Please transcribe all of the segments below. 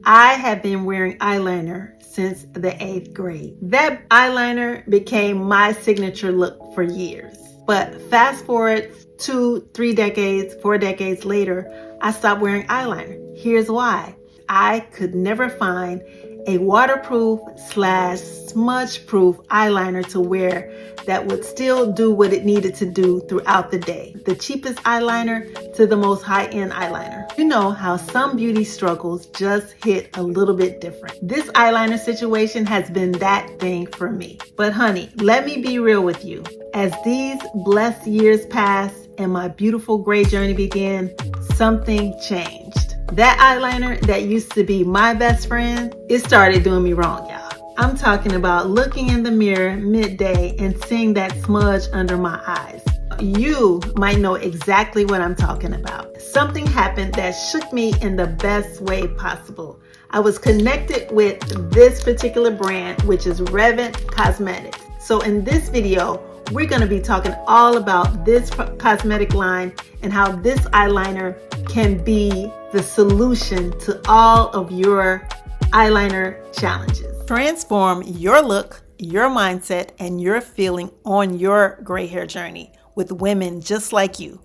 I have been wearing eyeliner since the 8th grade. That eyeliner became my signature look for years. But fast forward 2, 3 decades, 4 decades later, I stopped wearing eyeliner. Here's why. I could never find a waterproof / smudge-proof eyeliner to wear that would still do what it needed to do throughout the day. The cheapest eyeliner to the most high-end eyeliner. You know how some beauty struggles just hit a little bit different. This eyeliner situation has been that thing for me. But honey, let me be real with you. As these blessed years passed and my beautiful gray journey began, something changed. That eyeliner that used to be my best friend, it started doing me wrong, y'all. I'm talking about looking in the mirror midday and seeing that smudge under my eyes. You might know exactly what I'm talking about. Something happened that shook me in the best way possible. I was connected with this particular brand, which is Revant Cosmetics. So in this video, we're going to be talking all about this cosmetic line and how this eyeliner can be the solution to all of your eyeliner challenges. Transform your look, your mindset, and your feeling on your gray hair journey with women just like you.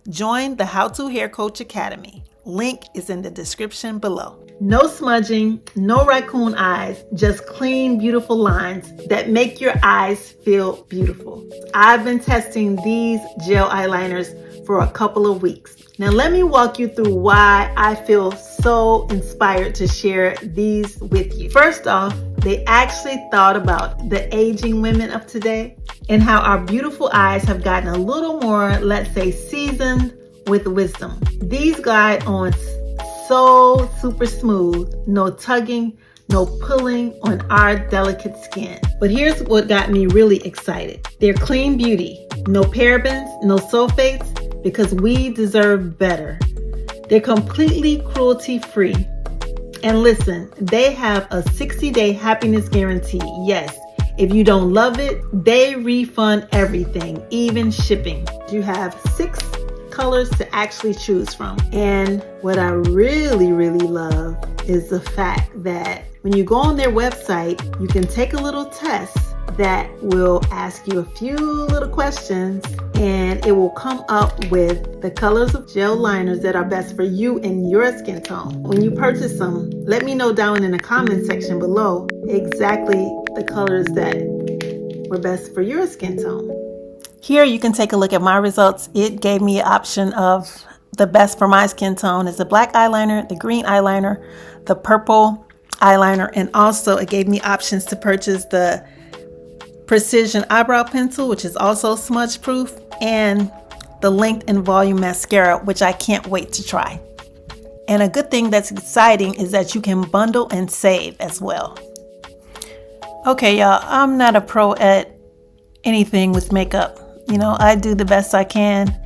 Join the How to Hair Coach Academy. Link is in the description below. No smudging, no raccoon eyes, just clean, beautiful lines that make your eyes feel beautiful. I've been testing these gel eyeliners for a couple of weeks. Now let me walk you through why I feel so inspired to share these with you. First off, they actually thought about the aging women of today and how our beautiful eyes have gotten a little more, let's say, seasoned with wisdom. These glide on so super smooth, no tugging, no pulling on our delicate skin. But here's what got me really excited. They're clean beauty, no parabens, no sulfates, because we deserve better. They're completely cruelty-free. And listen, they have a 60-day happiness guarantee. Yes, if you don't love it, they refund everything, even shipping. You have 6 colors to actually choose from. And what I really love is the fact that when you go on their website, you can take a little test that will ask you a few little questions and it will come up with the colors of gel liners that are best for you and your skin tone. When you purchase them, let me know down in the comment section below exactly the colors that were best for your skin tone. Here you can take a look at my results. It gave me an option of the best for my skin tone is the black eyeliner, the green eyeliner, the purple eyeliner, and also it gave me options to purchase the precision eyebrow pencil, which is also smudge proof, and the length and volume mascara, which I can't wait to try. And a good thing that's exciting is that you can bundle and save as well. Okay, y'all, I'm not a pro at anything with makeup. You know, I do the best I can.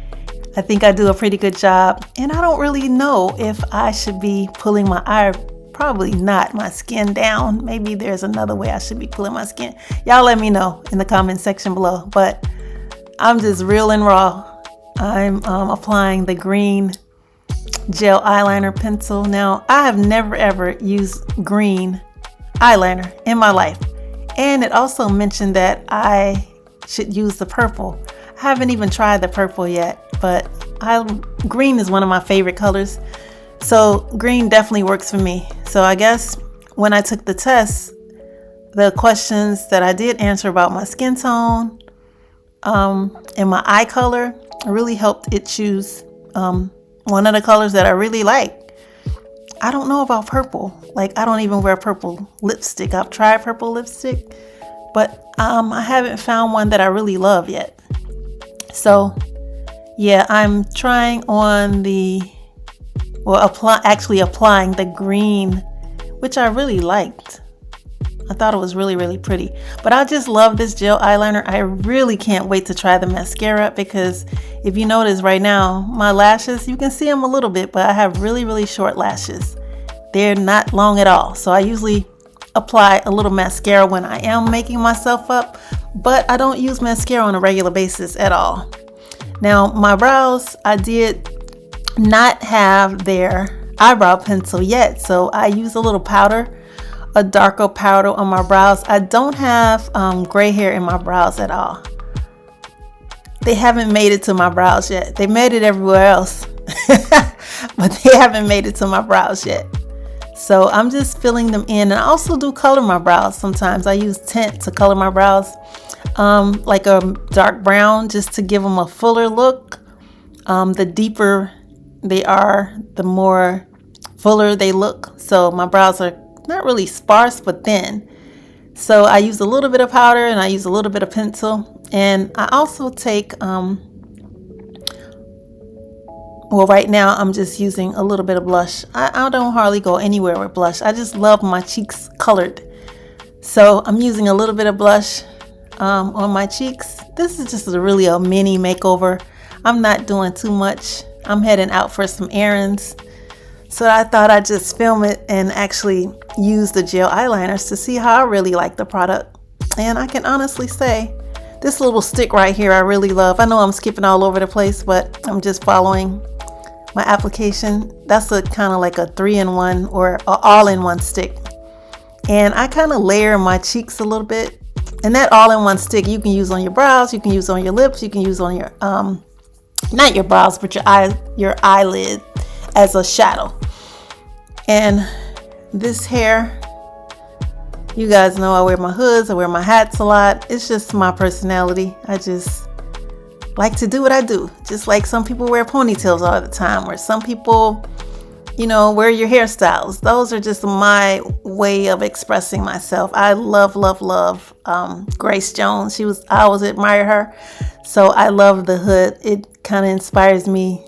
I think I do a pretty good job, and I don't really know if I should be pulling my probably not my skin down. Maybe there's another way I should be pulling my skin. Y'all let me know in the comment section below, but I'm just real and raw. I'm applying the green gel eyeliner pencil. Now, I have never ever used green eyeliner in my life, and it also mentioned that I should use the purple. I haven't even tried the purple yet, but green is one of my favorite colors. So green definitely works for me. So I guess when I took the test, the questions that I did answer about my skin tone and my eye color really helped it choose one of the colors that I really like. I don't know about purple. Like, I don't even wear purple lipstick. I've tried purple lipstick, but I haven't found one that I really love yet. So yeah, I'm trying on applying the green, which I really liked. I thought it was really pretty. But I just love this gel eyeliner. I really can't wait to try the mascara, because if you notice right now, my lashes, you can see them a little bit, but I have really short lashes. They're not long at all. So I usually apply a little mascara when I am making myself up, but I don't use mascara on a regular basis at all. Now, my brows, I did not have their eyebrow pencil yet, so I use a little powder, a darker powder on my brows. I don't have gray hair in my brows at all. They haven't made it to my brows yet. They made it everywhere else, but they haven't made it to my brows yet. So I'm just filling them in. And I also do color my brows sometimes. I use tint to color my brows, like a dark brown, just to give them a fuller look. The deeper they are, the more fuller they look. So my brows are not really sparse, but thin. So I use a little bit of powder and I use a little bit of pencil. And I also take, well, right now I'm just using a little bit of blush. I don't hardly go anywhere with blush. I just love my cheeks colored. So I'm using a little bit of blush on my cheeks. This is just really a mini makeover. I'm not doing too much. I'm heading out for some errands. So I thought I'd just film it and actually use the gel eyeliners to see how I really like the product. And I can honestly say, this little stick right here I really love. I know I'm skipping all over the place, but I'm just following my application. That's a kind of like a 3-in-1 or a all-in-one stick. And I kind of layer my cheeks a little bit. And that all-in-one stick you can use on your brows, you can use on your lips, you can use on your, not your brows, but your eyelid as a shadow. And this hair, you guys know I wear my hoods, I wear my hats a lot. It's just my personality. I just like to do what I do. Just like some people wear ponytails all the time, or some people, you know, wear your hairstyles. Those are just my way of expressing myself. I love Grace Jones. I always admire her. So I love the hood. It kind of inspires me.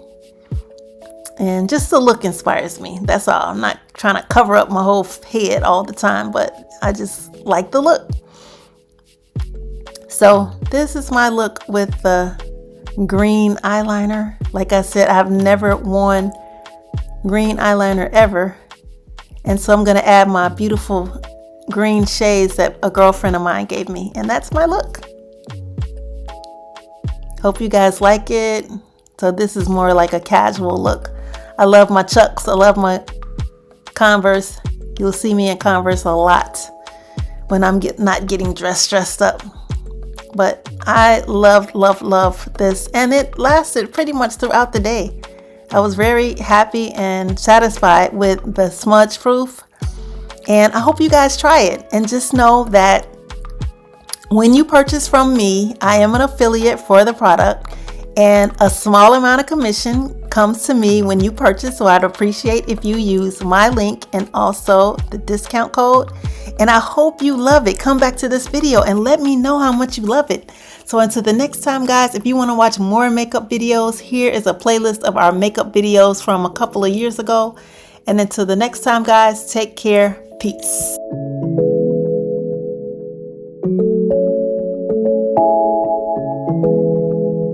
And just the look inspires me. That's all. I'm not trying to cover up my whole head all the time, but I just like the look. So this is my look with the green eyeliner. Like I said, I've never worn green eyeliner ever. And so I'm going to add my beautiful green shades that a girlfriend of mine gave me. And that's my look. Hope you guys like it. So this is more like a casual look. I love my Chucks. I love my Converse. You'll see me in Converse a lot when I'm not getting dressed up. But I love this. And it lasted pretty much throughout the day. I was very happy and satisfied with the smudge proof. And I hope you guys try it. And just know that when you purchase from me, I am an affiliate for the product. And a small amount of commission comes to me when you purchase, so I'd appreciate if you use my link and also the discount code. And I hope you love it. Come back to this video and let me know how much you love it. So until the next time, guys, if you want to watch more makeup videos, here is a playlist of our makeup videos from a couple of years ago. And until the next time, guys, take care. Peace.